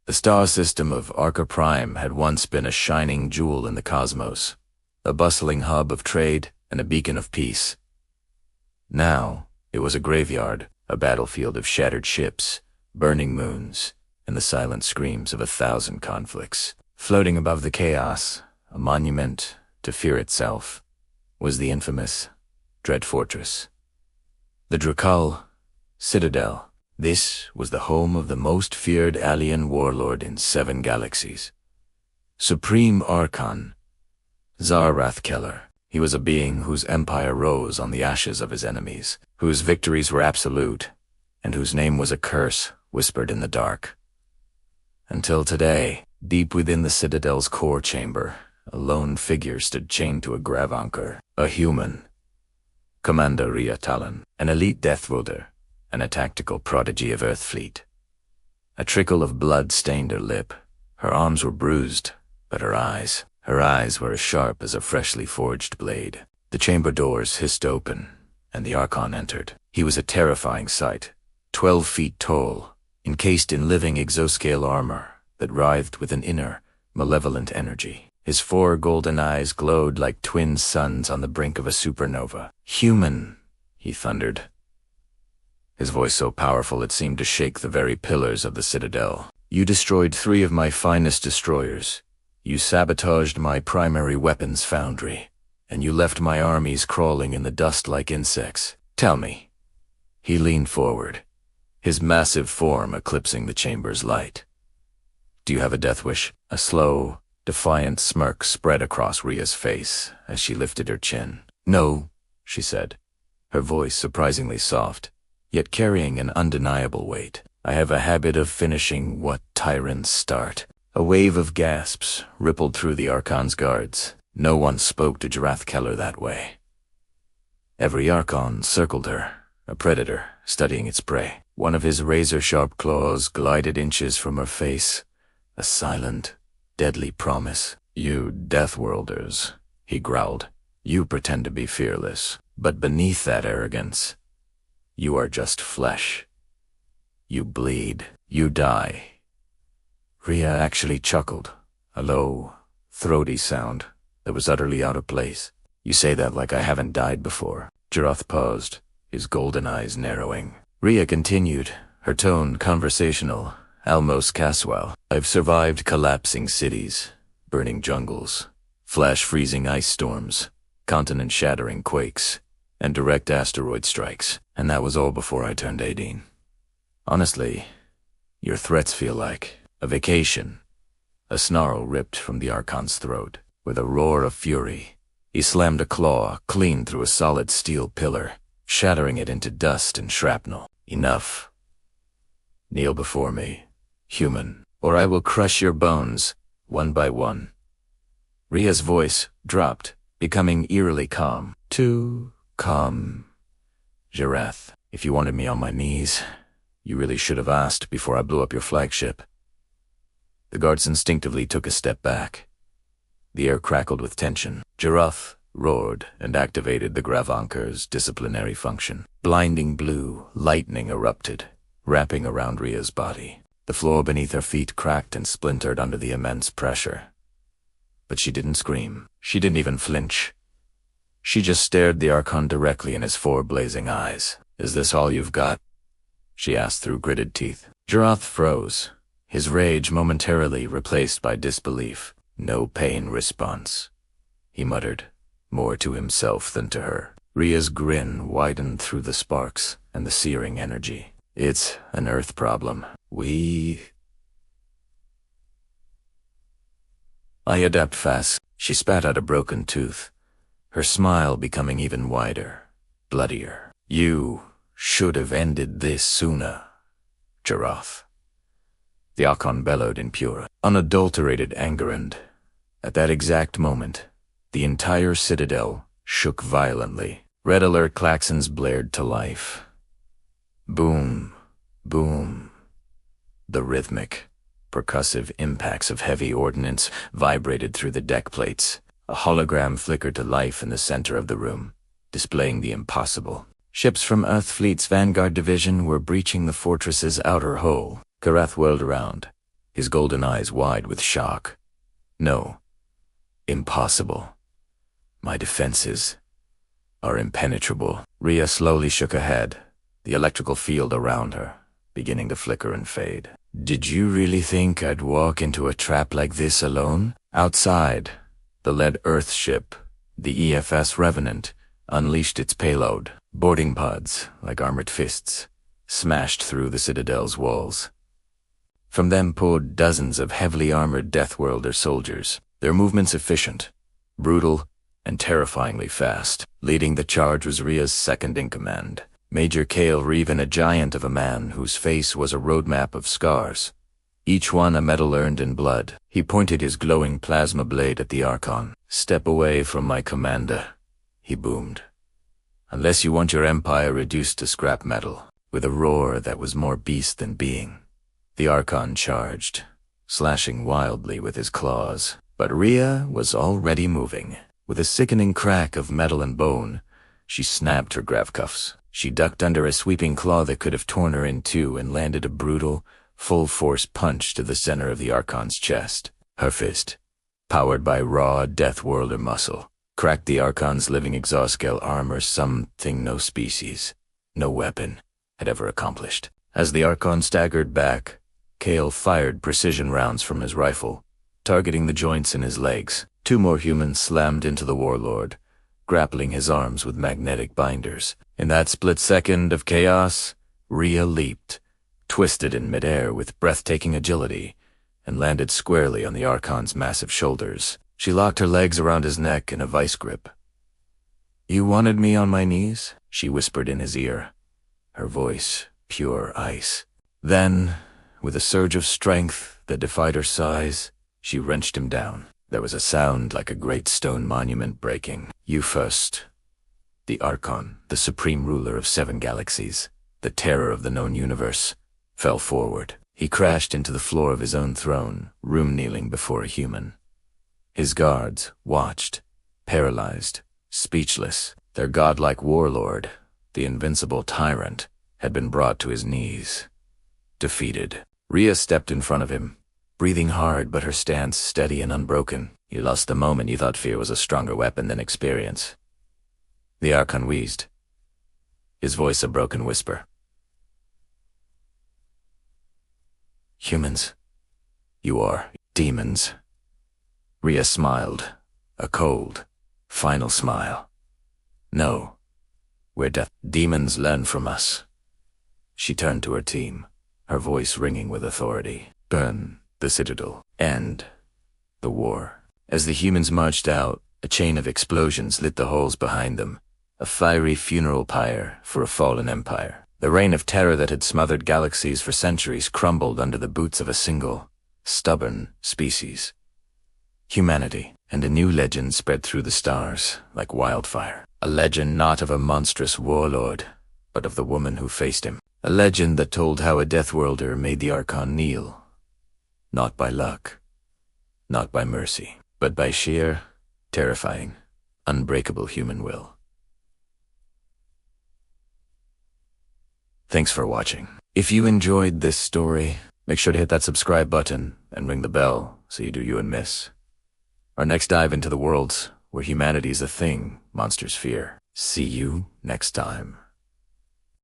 The star system of Arca Prime had once been a shining jewel in the cosmos, a bustling hub of trade and a beacon of peace. Now, it was a graveyard, a battlefield of shattered ships, burning moons, and the silent screams of 1,000 conflicts. Floating above the chaos, a monument to fear itself, was the infamous Dread Fortress. The Dra'Kul Citadel. This was the home of the most feared alien warlord in 7 galaxies. Supreme Archon, Zha'Rath Kaelor. He was a being whose empire rose on the ashes of his enemies, whose victories were absolute, and whose name was a curse whispered in the dark. Until today, deep within the Citadel's core chamber, a lone figure stood chained to a grav anchor, a human. Commander Rhea Talon, an elite Deathworlder, and a tactical prodigy of Earthfleet. A trickle of blood stained her lip. Her arms were bruised, but her eyes were as sharp as a freshly forged blade. The chamber doors hissed open, and the Archon entered. He was a terrifying sight, 12 feet tall, encased in living exoscale armor that writhed with an inner, malevolent energy. His 4 golden eyes glowed like twin suns on the brink of a supernova. "Human," he thundered, his voice so powerful it seemed to shake the very pillars of the Citadel. "You destroyed 3 of my finest destroyers. You sabotaged my primary weapons foundry, and you left my armies crawling in the dust like insects. Tell me." He leaned forward, his massive form eclipsing the chamber's light. "Do you have a death wish?" A slow, defiant smirk spread across Rhea's face as she lifted her chin. "No," she said, her voice surprisingly soft, yet carrying an undeniable weight. "I have a habit of finishing what tyrants start." A wave of gasps rippled through the Archon's guards. No one spoke to Zha'Rath Kaelor that way. Every Archon circled her, a predator studying its prey. One of his razor-sharp claws glided inches from her face, a silent, deadly promise. "You Deathworlders," he growled. "You pretend to be fearless, but beneath that arrogance, you are just flesh. You bleed. You die." Rhea actually chuckled, a low, throaty sound that was utterly out of place. "You say that like I haven't died before." Zha'Rath paused, his golden eyes narrowing. Rhea continued, her tone conversational, almost casual. "I've survived collapsing cities, burning jungles, flash-freezing ice storms, continent-shattering quakes, and direct asteroid strikes, and that was all before I turned 18. Honestly, your threats feel like a vacation." A snarl ripped from the Archon's throat. With a roar of fury, he slammed a claw clean through a solid steel pillar, shattering it into dust and shrapnel. "Enough. Kneel before me, human, or I will crush your bones, one by one." Rhea's voice dropped, becoming eerily calm. "Too calm, Zha'Rath. If you wanted me on my knees, you really should have asked before I blew up your flagship." The guards instinctively took a step back. The air crackled with tension. Zha'Rath roared and activated the grav anchor's disciplinary function. Blinding blue lightning erupted, wrapping around Rhea's body. The floor beneath her feet cracked and splintered under the immense pressure. But she didn't scream. She didn't even flinch. She just stared the Archon directly in his 4 blazing eyes. "Is this all you've got?" she asked through gritted teeth. Zha'Rath froze, his rage momentarily replaced by disbelief. "No pain response," he muttered, more to himself than to her. Rhea's grin widened through the sparks and the searing energy. "It's an Earth problem. I adapt fast." She spat out a broken tooth, her smile becoming even wider, bloodier. "You should have ended this sooner, Zha'Rath." The Archon bellowed in pure, unadulterated anger, and at that exact moment, the entire Citadel shook violently. Red alert klaxons blared to life. Boom, boom. The rhythmic, percussive impacts of heavy ordnance vibrated through the deck plates. A hologram flickered to life in the center of the room, displaying the impossible. Ships from Earthfleet's Vanguard Division were breaching the fortress's outer hull. Karath whirled around, his golden eyes wide with shock. No. Impossible. My defenses are impenetrable. Rhea slowly shook her head, the electrical field around her beginning to flicker and fade. Did you really think I'd walk into a trap like this alone? Outside, the lead Earth ship, the EFS Revenant, unleashed its payload. Boarding pods, like armored fists, smashed through the Citadel's walls. From them poured dozens of heavily armored Deathworlder soldiers, their movements efficient, brutal, and terrifyingly fast. Leading the charge was Rhea's second-in-command, Major Kaelor, even a giant of a man whose face was a roadmap of scars, each one a medal earned in blood. He pointed his glowing plasma blade at the Archon. "Step away from my commander," he boomed. "Unless you want your empire reduced to scrap metal." With a roar that was more beast than being, the Archon charged, slashing wildly with his claws. But Rhea was already moving. With a sickening crack of metal and bone, she snapped her grav cuffs. She ducked under a sweeping claw that could have torn her in two and landed a brutal, full-force punch to the center of the Archon's chest. Her fist, powered by raw Deathworlder muscle, cracked the Archon's living exoscale armor, something no species, no weapon, had ever accomplished. As the Archon staggered back, Kael fired precision rounds from his rifle, targeting the joints in his legs. Two more humans slammed into the Warlord, grappling his arms with magnetic binders. In that split second of chaos, Rhea leaped, twisted in midair with breathtaking agility, and landed squarely on the Archon's massive shoulders. She locked her legs around his neck in a vice grip. "You wanted me on my knees?" she whispered in his ear, her voice pure ice. Then, with a surge of strength that defied her size, she wrenched him down. There was a sound like a great stone monument breaking. "You first." The Archon, the supreme ruler of 7 galaxies, the terror of the known universe, fell forward. He crashed into the floor of his own throne, room kneeling before a human. His guards watched, paralyzed, speechless. Their godlike warlord, the invincible tyrant, had been brought to his knees, defeated. Rhea stepped in front of him, breathing hard but her stance steady and unbroken. "You lost the moment you thought fear was a stronger weapon than experience." The Archon wheezed, his voice a broken whisper. "Humans. You are demons." Rhea smiled, a cold, final smile. "No, we're demons learn from us." She turned to her team, her voice ringing with authority. "Burn the Citadel. End the war." As the humans marched out, a chain of explosions lit the halls behind them, a fiery funeral pyre for a fallen empire. The reign of terror that had smothered galaxies for centuries crumbled under the boots of a single, stubborn species. Humanity, and a new legend spread through the stars like wildfire. A legend not of a monstrous warlord, but of the woman who faced him. A legend that told how a Deathworlder made the Archon kneel. Not by luck, not by mercy, but by sheer, terrifying, unbreakable human will. Thanks for watching. If you enjoyed this story, make sure to hit that subscribe button and ring the bell so you do you and miss our next dive into the worlds where humanity is a thing monsters fear. See you next time.